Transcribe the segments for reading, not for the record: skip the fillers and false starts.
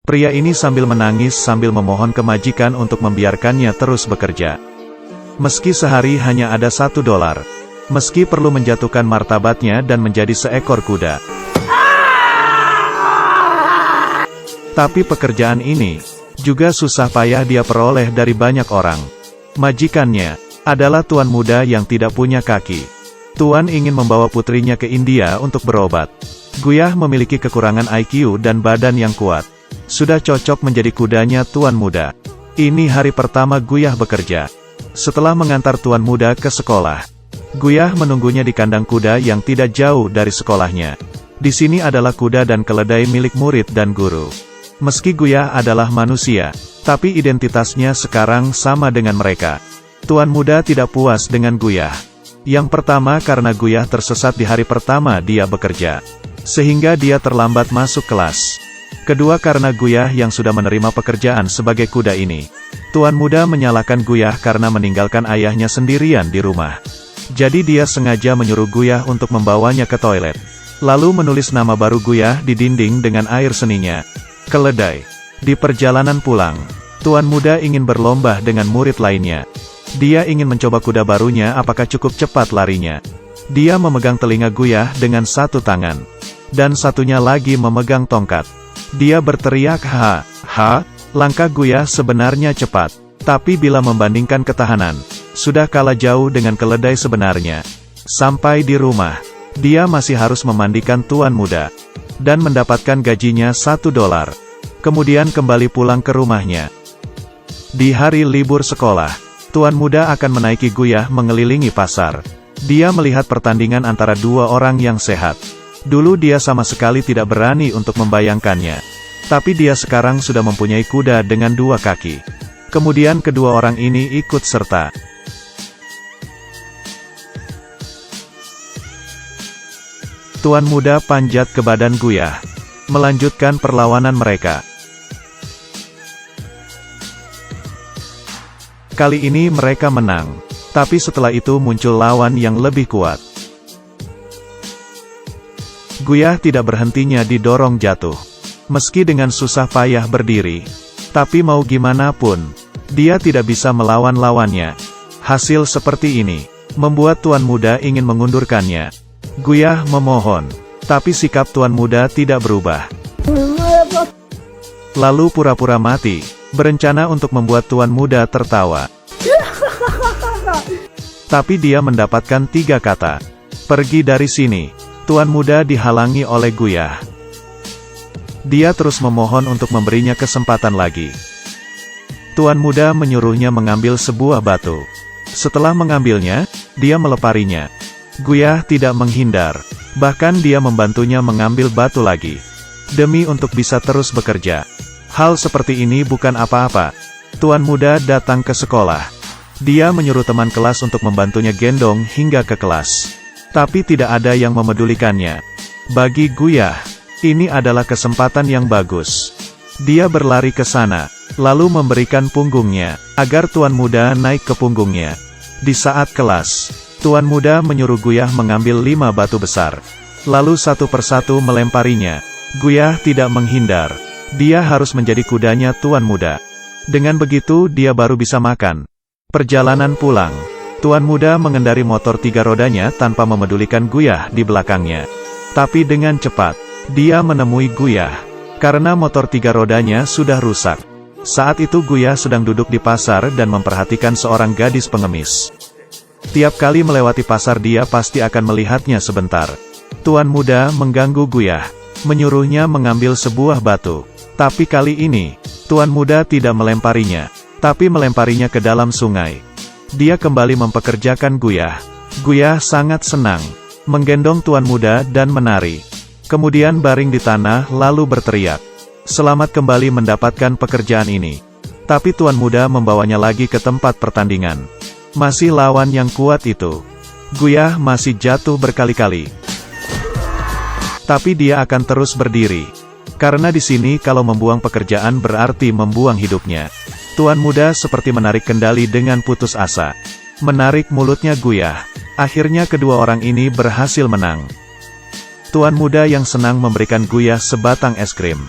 Pria ini sambil menangis sambil memohon ke majikan untuk membiarkannya terus bekerja. Meski sehari hanya ada $1. Meski perlu menjatuhkan martabatnya dan menjadi seekor kuda. Tapi pekerjaan ini juga susah payah dia peroleh dari banyak orang. Majikannya adalah tuan muda yang tidak punya kaki. Tuan ingin membawa putrinya ke India untuk berobat. Guyah memiliki kekurangan IQ dan badan yang kuat. Sudah cocok menjadi kudanya tuan muda. Ini hari pertama Guyah bekerja. Setelah mengantar tuan muda ke sekolah, Guyah menunggunya di kandang kuda yang tidak jauh dari sekolahnya. Di sini adalah kuda dan keledai milik murid dan guru. Meski Guyah adalah manusia, tapi identitasnya sekarang sama dengan mereka. Tuan muda tidak puas dengan Guyah. Yang pertama karena Guyah tersesat di hari pertama dia bekerja, sehingga dia terlambat masuk kelas. Kedua karena Guyah yang sudah menerima pekerjaan sebagai kuda ini. Tuan muda menyalahkan Guyah karena meninggalkan ayahnya sendirian di rumah. Jadi dia sengaja menyuruh Guyah untuk membawanya ke toilet. Lalu menulis nama baru Guyah di dinding dengan air seninya. Keledai. Di perjalanan pulang, tuan muda ingin berlomba dengan murid lainnya. Dia ingin mencoba kuda barunya apakah cukup cepat larinya. Dia memegang telinga Guyah dengan satu tangan. Dan satunya lagi memegang tongkat. Dia berteriak ha, langkah Guyah sebenarnya cepat. Tapi bila membandingkan ketahanan, sudah kalah jauh dengan keledai sebenarnya. Sampai di rumah, dia masih harus memandikan tuan muda. Dan mendapatkan gajinya $1. Kemudian kembali pulang ke rumahnya. Di hari libur sekolah, tuan muda akan menaiki Guyah mengelilingi pasar. Dia melihat pertandingan antara dua orang yang sehat. Dulu dia sama sekali tidak berani untuk membayangkannya. Tapi dia sekarang sudah mempunyai kuda dengan 2 kaki. Kemudian kedua orang ini ikut serta. Tuan muda panjat ke badan Guyah, melanjutkan perlawanan mereka. Kali ini mereka menang. Tapi setelah itu muncul lawan yang lebih kuat. Guyah tidak berhentinya didorong jatuh. Meski dengan susah payah berdiri. Tapi mau gimana pun, dia tidak bisa melawan lawannya. Hasil seperti ini, membuat tuan muda ingin mengundurkannya. Guyah memohon. Tapi sikap tuan muda tidak berubah. Lalu pura-pura mati, berencana untuk membuat tuan muda tertawa. Tapi dia mendapatkan 3 kata. Pergi dari sini. Tuan muda dihalangi oleh Guyah. Dia terus memohon untuk memberinya kesempatan lagi. Tuan muda menyuruhnya mengambil sebuah batu. Setelah mengambilnya, dia meleparinya. Guyah tidak menghindar. Bahkan dia membantunya mengambil batu lagi. Demi untuk bisa terus bekerja. Hal seperti ini bukan apa-apa. Tuan muda datang ke sekolah. Dia menyuruh teman kelas untuk membantunya gendong hingga ke kelas. Tapi tidak ada yang memedulikannya. Bagi Guyah, ini adalah kesempatan yang bagus. Dia berlari ke sana, lalu memberikan punggungnya, agar tuan muda naik ke punggungnya. Di saat kelas, tuan muda menyuruh Guyah mengambil 5 batu besar. Lalu satu persatu melemparinya. Guyah tidak menghindar. Dia harus menjadi kudanya tuan muda. Dengan begitu dia baru bisa makan. Perjalanan pulang. Tuan muda mengendari motor 3 rodanya tanpa memedulikan Guyah di belakangnya. Tapi dengan cepat, dia menemui Guyah. Karena motor 3 rodanya sudah rusak. Saat itu Guyah sedang duduk di pasar dan memperhatikan seorang gadis pengemis. Tiap kali melewati pasar dia pasti akan melihatnya sebentar. Tuan muda mengganggu Guyah, menyuruhnya mengambil sebuah batu. Tapi kali ini, tuan muda tidak melemparinya, tapi melemparinya ke dalam sungai. Dia kembali mempekerjakan Guyah. Guyah sangat senang, menggendong tuan muda dan menari. Kemudian baring di tanah lalu berteriak. Selamat kembali mendapatkan pekerjaan ini. Tapi tuan muda membawanya lagi ke tempat pertandingan. Masih lawan yang kuat itu. Guyah masih jatuh berkali-kali. Tapi dia akan terus berdiri. Karena di sini kalau membuang pekerjaan berarti membuang hidupnya. Tuan muda seperti menarik kendali dengan putus asa. Menarik mulutnya Guyah. Akhirnya kedua orang ini berhasil menang. Tuan muda yang senang memberikan Guyah sebatang es krim.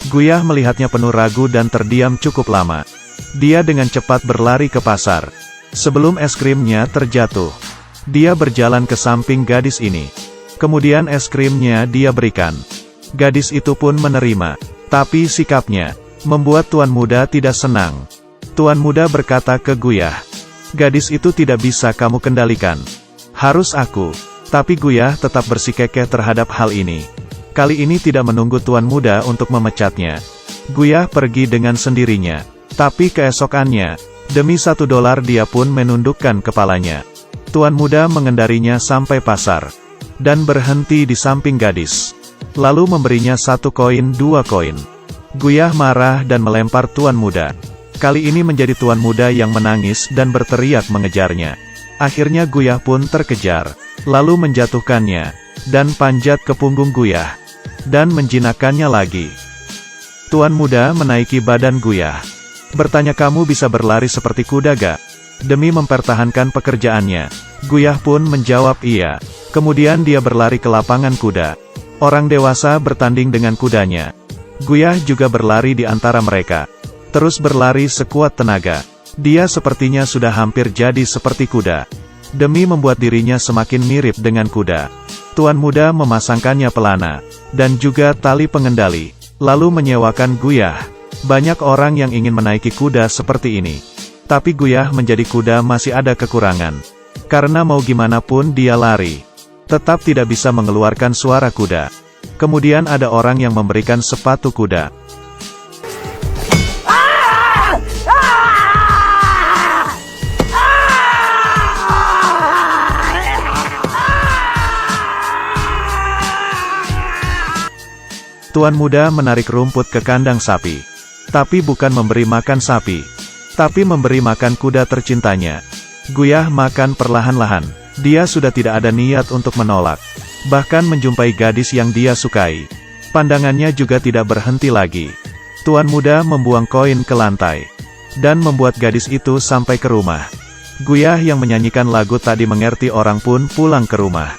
Guyah melihatnya penuh ragu dan terdiam cukup lama. Dia dengan cepat berlari ke pasar. Sebelum es krimnya terjatuh, dia berjalan ke samping gadis ini. Kemudian es krimnya dia berikan. Gadis itu pun menerima. Tapi sikapnya membuat tuan muda tidak senang. Tuan muda berkata ke Guyah, "Gadis itu tidak bisa kamu kendalikan. Harus aku." Tapi Guyah tetap bersikukuh terhadap hal ini. Kali ini tidak menunggu tuan muda untuk memecatnya. Guyah pergi dengan sendirinya. Tapi keesokannya, demi $1 dia pun menundukkan kepalanya. Tuan muda mengendarinya sampai pasar. Dan berhenti di samping gadis. Lalu memberinya 1 koin 2 koin. Guyah marah dan melempar tuan muda. Kali ini menjadi tuan muda yang menangis dan berteriak mengejarnya. Akhirnya Guyah pun terkejar. Lalu menjatuhkannya. Dan panjat ke punggung Guyah. Dan menjinakkannya lagi. Tuan muda menaiki badan Guyah. Bertanya, "Kamu bisa berlari seperti kuda gak?" Demi mempertahankan pekerjaannya, Guyah pun menjawab iya. Kemudian dia berlari ke lapangan kuda. Orang dewasa bertanding dengan kudanya. Guyah juga berlari di antara mereka. Terus berlari sekuat tenaga. Dia sepertinya sudah hampir jadi seperti kuda. Demi membuat dirinya semakin mirip dengan kuda, tuan muda memasangkannya pelana, dan juga tali pengendali, lalu menyewakan Guyah. Banyak orang yang ingin menaiki kuda seperti ini. Tapi Guyah menjadi kuda masih ada kekurangan. Karena mau gimana pun dia lari, tetap tidak bisa mengeluarkan suara kuda. Kemudian ada orang yang memberikan sepatu kuda. Tuan muda menarik rumput ke kandang sapi. Tapi bukan memberi makan sapi, tapi memberi makan kuda tercintanya. Guyah makan perlahan-lahan. Dia sudah tidak ada niat untuk menolak. Bahkan menjumpai gadis yang dia sukai, pandangannya juga tidak berhenti lagi. Tuan muda membuang koin ke lantai. Dan membuat gadis itu sampai ke rumah. Guyah yang menyanyikan lagu tadi mengerti orang pun pulang ke rumah.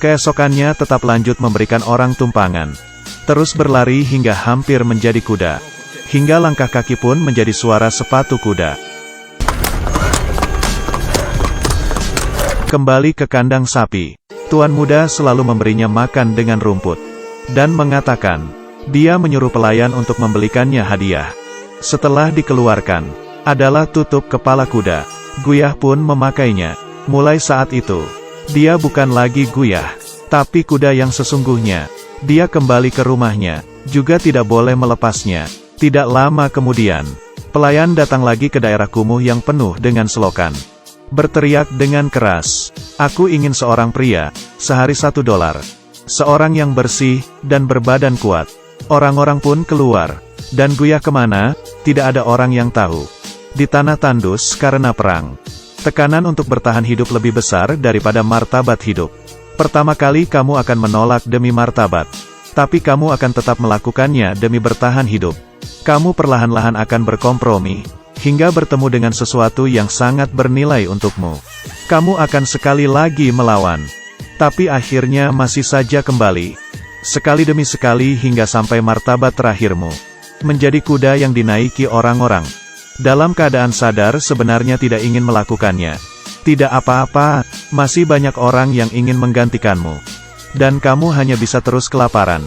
Keesokannya tetap lanjut memberikan orang tumpangan. Terus berlari hingga hampir menjadi kuda. Hingga langkah kaki pun menjadi suara sepatu kuda. Kembali ke kandang sapi. Tuan muda selalu memberinya makan dengan rumput. Dan mengatakan, dia menyuruh pelayan untuk membelikannya hadiah. Setelah dikeluarkan, adalah tutup kepala kuda. Guyah pun memakainya. Mulai saat itu, dia bukan lagi Guyah, tapi kuda yang sesungguhnya. Dia kembali ke rumahnya, juga tidak boleh melepasnya. Tidak lama kemudian, pelayan datang lagi ke daerah kumuh yang penuh dengan selokan. Berteriak dengan keras, "Aku ingin seorang pria, sehari $1. Seorang yang bersih, dan berbadan kuat." Orang-orang pun keluar. Dan Guyah kemana? Tidak ada orang yang tahu. Di tanah tandus karena perang. Tekanan untuk bertahan hidup lebih besar daripada martabat hidup. Pertama kali kamu akan menolak demi martabat. Tapi kamu akan tetap melakukannya demi bertahan hidup. Kamu perlahan-lahan akan berkompromi, hingga bertemu dengan sesuatu yang sangat bernilai untukmu. Kamu akan sekali lagi melawan. Tapi akhirnya masih saja kembali. Sekali demi sekali hingga sampai martabat terakhirmu. Menjadi kuda yang dinaiki orang-orang. Dalam keadaan sadar sebenarnya tidak ingin melakukannya. Tidak apa-apa, masih banyak orang yang ingin menggantikanmu. Dan kamu hanya bisa terus kelaparan.